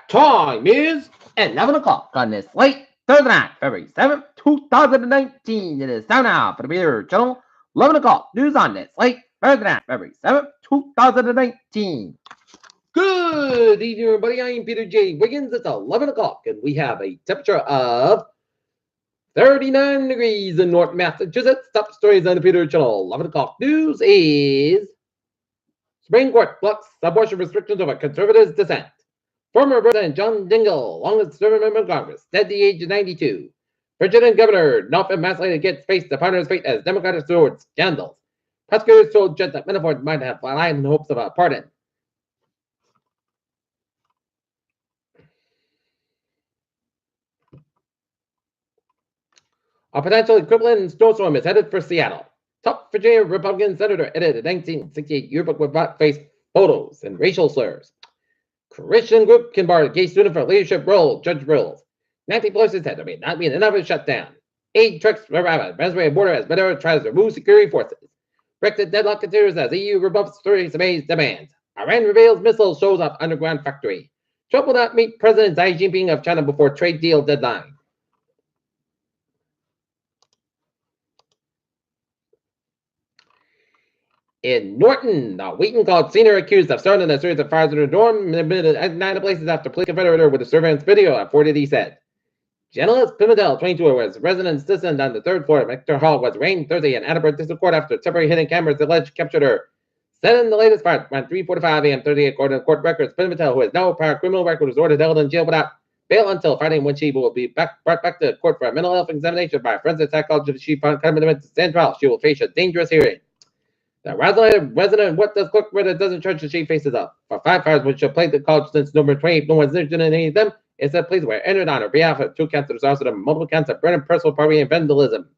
Time is 11 o'clock on this late Thursday night, February 7th, 2019. It is time now for the Beer Channel. 11 o'clock news on this late Thursday night, February 7th, 2019. Good evening, everybody. I'm Peter J. Wiggins. It's 11 o'clock, and we have a temperature of 39 degrees in North Massachusetts. Top stories on the Peter Channel. 11 o'clock news is Supreme Court blocks abortion restrictions over conservatives' dissent. Former President John Dingell, longest-serving member of Congress, dead at the age of 92. Virginia Governor Northam Maslany gets faced upon his fate as Democrats toward scandals. Prosecutors told judge that Manafort might have lied in hopes of a pardon. A potential equivalent snowstorm is headed for Seattle. Top Virginia Republican senator edited a 1968 yearbook with blackface photos and racial slurs. Christian group can bar gay student for leadership role, Judge rules. Nancy Pelosi said there may not be another shutdown. Aid trucks for rapid. Venezuela border as Maduro tries to remove security forces. Brexit deadlock continues as EU rebuffs Theresa May's demands. Iran reveals missile shows up underground factory. Trump will not meet President Xi Jinping of China before trade deal deadline. In Norton, a Wheaton College senior accused of starting a series of fires in her dorm admitted at 9 places after police confronted her with a surveillance video at 40, he said. Janice Pimentel, 22, was resident assistant on the third floor of Mector Hall, was arraigned Thursday in Attleboro District Court after temporary hidden cameras alleged captured her. Said in the latest fire around 3:45 a.m. 38 according to court records, Pimentel, who has no prior criminal record, was ordered held in jail without bail until Friday when she will be brought back to court for a mental health examination by a forensic psychologist. She found commitment to stand trial. She will face a dangerous hearing. The resident what does clerk whether doesn't charge the she faces up for 5 fires which have plagued the college since November 28th. No one's injured in any of them. It said police were entered on her behalf of 2 counts of arson and multiple counts of burning personal property and vandalism.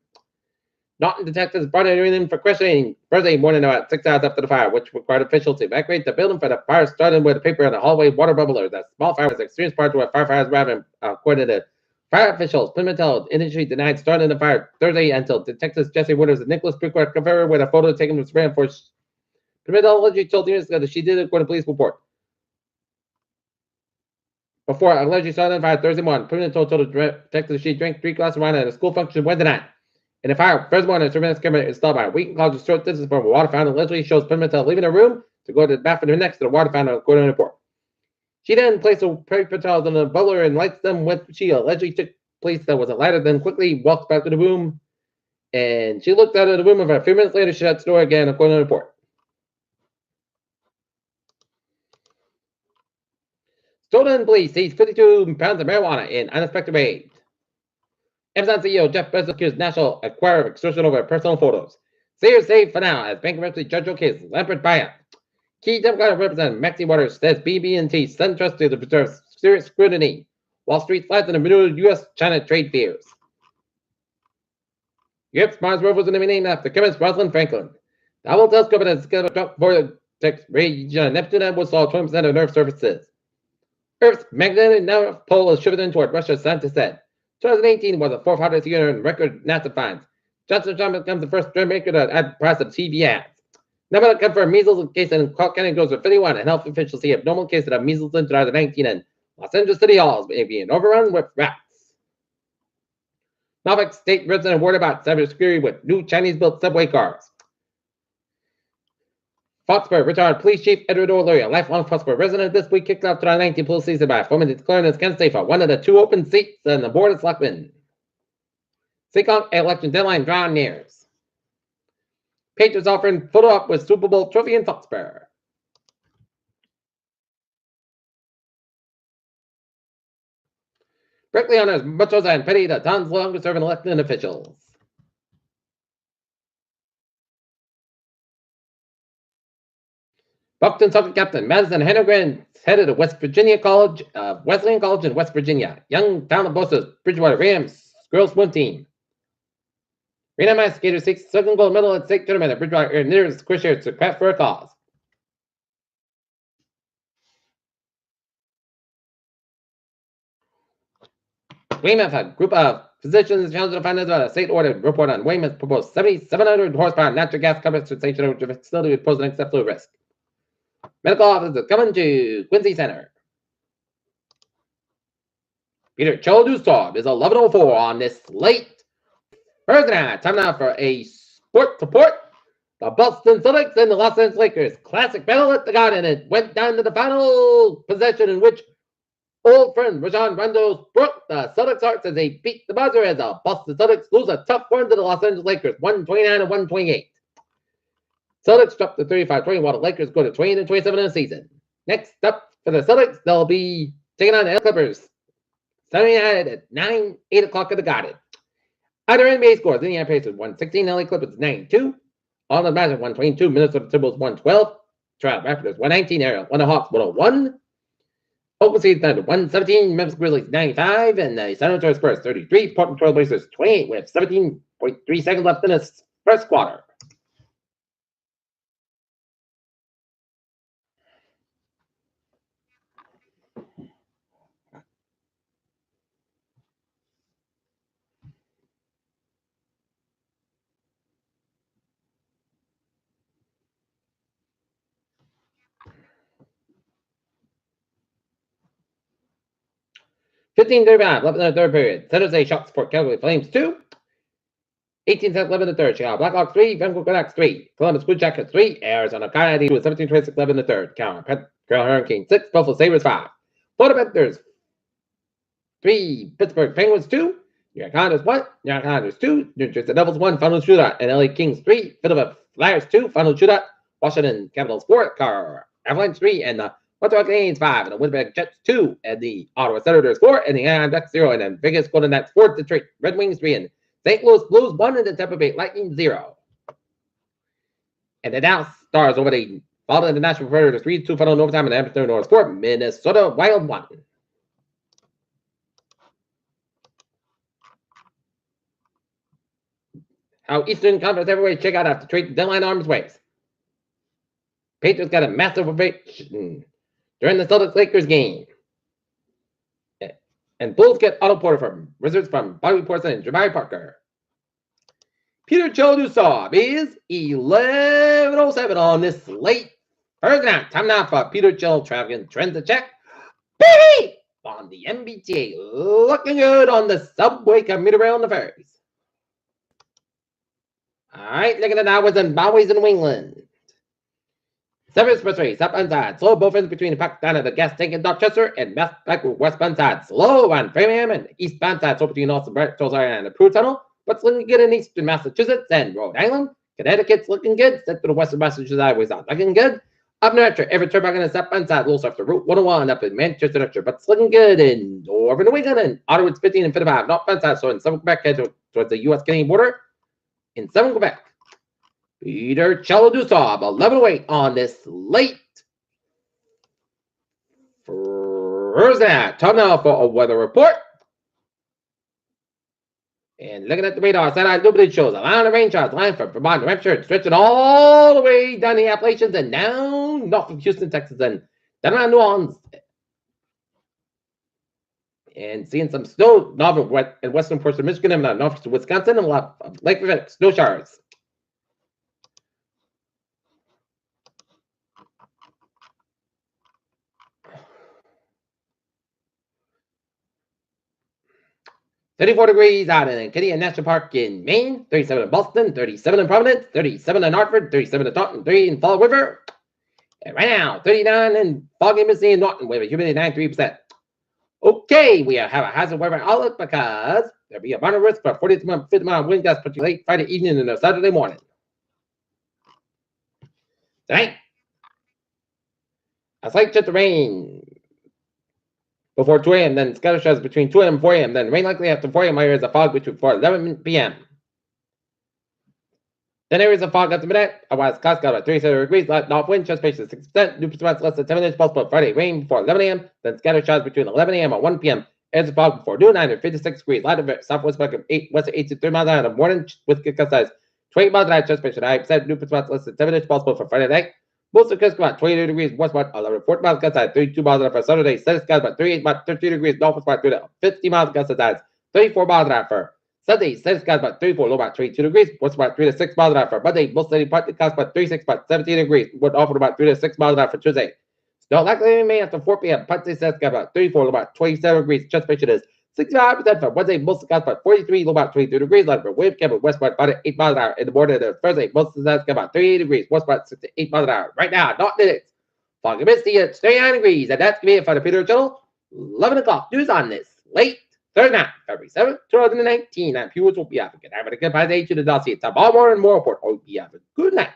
Norton detectives brought her in for questioning Thursday morning about 6 hours after the fire, which required officials to evacuate the building for the fire starting with a paper in the hallway water bubbler. The small fire was experienced prior to a firefighters arriving, according to fire officials. Pimentel initially denied starting the fire Thursday until detectives Jesse Winters and Nicholas Brickworth confirmed with a photo taken from Supreme Court. Pimentel allegedly told the news that she did it according to police report. Before allegedly starting the fire Thursday morning, Pimentel told the detectives she drank 3 glasses of wine at a school function Wednesday night. In the fire, Thursday morning, a surveillance camera installed by Wheaton College short distance from a water fountain allegedly shows Pimentel leaving her room to go to the bathroom next to the water fountain, according to the report. She then placed the paper towels on the bubbler and lights them with she allegedly took place that wasn't lighted, then quickly walked back to the room. And she looked out of the room, and a few minutes later, she shut the door again, according to the report. Stolen police seized 52 pounds of marijuana in unexpected raid. Amazon CEO Jeff Bezos accused National Acquirer of extortion over personal photos. Sears saved for now as bankruptcy judge case Lampert buyout. Key Democratic Representative Maxine Waters says BB&T sent trust to preserve serious scrutiny. Wall Street slides in the renewed U.S.-China trade fears. Europe's Mars rover was going to be named after chemist Rosalind Franklin. The Hubble telescope has discovered a vortex region Neptune will solve 20% of Earth's surfaces. Earth's magnetic north pole is shifting toward Russia, scientists said. 2018 was the 4th hottest year in record NASA finds. Johnson & Johnson becomes the first drug maker to add price of TV ads. Number confirmed measles case in Clark County goes to 51, and health officials see abnormal cases of measles in 2019, and Los Angeles City Halls may be overrun with rats. Norfolk State resident worried about cybersecurity with new Chinese-built subway cars. Foxborough retired police chief Edward O'Leary, a lifelong Foxborough resident, this week kicked off 2019 police season by formally declaring his candidacy for one of the 2 open seats on the board of selectmen. Seekonk election deadline drawing nears. Patriots offering photo op with Super Bowl trophy in Foxborough. Berkeley honors Machosa and Petty, the town's longest-serving elected officials. Buckton soccer captain Madison Henegren headed to Wesleyan College in West Virginia. Young talent boasts Bridgewater Rams girls swim team. Randomized skater seeks 2nd gold medal at state tournament at Bridgewater nearest Christian to craft for a cause. Weymouth, a group of physicians challenged the findings of a state-ordered report on Weymouth's proposed 700 horsepower natural gas compressor station, which the facility would pose an acceptable risk. Medical officers coming to Quincy Center. Peter Chodusov is 11:04 on this late Thursday night. Time now for a sport report. The Boston Celtics and the Los Angeles Lakers classic battle at the Garden. It went down to the final possession in which old friend Rajon Rondo broke the Celtics' hearts as they beat the buzzer as the Boston Celtics lose a tough one to the Los Angeles Lakers, 129 and 128. Celtics dropped to 35-20 while the Lakers go to 20 and 27 in the season. Next up for the Celtics, they'll be taking on the LA Clippers Saturday night at 8 o'clock at the Garden. Other NBA scores: Indiana Pacers 116, LA Clippers 92. Orlando Magic 122, Minnesota Timberwolves 112, Toronto Raptors 119, Atlanta Hawks 101, Oklahoma City Thunder 117, Memphis Grizzlies 95, and the San Antonio Spurs 33, Portland Trail Blazers 28 with 17.3 seconds left in the first quarter. $15:35 left in the third period. San Jose Sharks for Calgary Flames 2. 18 seconds left in the third. Chicago Blackhawks 3. Vancouver Canucks 3. Columbus Blue Jackets 3. Arizona Coyotes with 17:26 left in the third. Carolina Hurricanes 6. Buffalo Sabres 5. Florida Panthers 3. Pittsburgh Penguins 2. New York Islanders 1. New York Islanders 2. New Jersey Devils 1. Final shootout. And LA Kings 3. Philadelphia Flyers 2. Final shootout. Washington Capitals 4. Avalanche 3. And the Montreal Canadiens 5, and the Winnipeg Jets 2, and the Ottawa Senators 4, and the Anaheim Ducks 0, and then Vegas Golden Knights 4, Detroit Red Wings 3, and St. Louis Blues 1, and the Tampa Bay Lightning 0. And the Dallas Stars over the following the Nashville Predators 3-2 final in overtime, and the Edmonton Oilers 4, Minnesota Wild 1. How Eastern Conference heavyweights check out after trade deadline arms ways. Patriots got a massive ovation during the Celtics-Lakers game. And Bulls get Otto Porter from Wizards from Bobby Porson and Jabari Parker. Peter Chodusov is 11:07 on this late Thursday night. Time now for Peter Chill Traveling Trends to check. Baby! On the MBTA. Looking good on the subway commuter rail and the ferries. Alright, looking at the hours and byways in New England. 7 expressway, southbound side, slow both ends between the Pakistan and the gas tank in Dorchester, and westbound side, slow on Framingham, and eastbound side, slow between Austin, Charles Area, and the Prue Tunnel. What's looking good in eastern Massachusetts and Rhode Island. Connecticut's looking good. Set to the western Massachusetts highways not looking good. Up New Hampshire, every turnback on the southbound side, a little after Route 101 up in Manchester, New Hampshire, but it's looking good in Northern New England, and Ottawa's 15 and 55, northbound side, so in southern Quebec, head towards the U.S.-Canadian border. In southern Quebec, Peter Chodusov, 11:08 on this late Thursday night. Time now for a weather report. And looking at the radar, satellite illuminated shows a line of rain showers, line from Vermont, New Hampshire, stretching all the way down the Appalachians and down north of Houston, Texas, and down around New Orleans. And seeing some snow northern and western parts of Michigan and north of Wisconsin, and a lot of Lake Effect snow showers. $34 degrees out in Canadian National Park in Maine, 37 in Boston, 37 in Providence, 37 in Hartford, 37 in Taunton, 3 in Fall River. And right now, 39 in Foggy, Mississippi, and Norton, with a humidity 93%. Okay, we have a hazard weather outlook because there'll be a minor risk for 40 to 50 mile wind gusts particularly late Friday evening and Saturday morning. Tonight, a slight chance of rain before 2 a.m., then scattered showers between 2 a.m. and 4 a.m., then rain likely after 4 a.m. areas of fog between 4 and 11 p.m. Then areas of fog after midnight, otherwise clouds got about 37 degrees, light north wind, chance patient 6%, new percent less than 7 inches, possible Friday rain before 11 a.m., then scattered showers between 11 a.m. and 1 p.m. Areas of fog before noon, 56 degrees, light of southwest back of 8, west of 8 to 3 miles an hour in the morning, with good size 20 miles an hour, chance patient 9%, new percent less than 7 inches, possible for Friday night. Most of the coast about 22 degrees, west about 11, 40 miles gust size, 32 miles an hour for Saturday, Sunday skies about 38, about 33 degrees, northwest about 50 miles gust size, 34 miles an hour for Sunday, Sunday skies about 34, low about 22 degrees, west about 3 to 6 miles an hour for Monday, most sunny partly clouds about 36, about 17 degrees, would offer about 3 to 6 miles an hour for Tuesday. Snow likely remain after 4 p.m. Partly sunny skies about 34, low about 27 degrees, chance patient is 65% for Wednesday, most skies about 43, low about 23 degrees. Light for wind, Kevin west about 8 miles an hour. In the morning of Thursday, most skies about 38 degrees, west about 68 miles an hour. Right now, not minutes. Foggy misty at 39 degrees, and that's going to be it for the Peter Channel. 11 o'clock news on this late Thursday night, February 7th, 2019. I'm Pewers will be having a good night. Have a good day to the dossier. Tomorrow morning, more report. Hope you have a good night.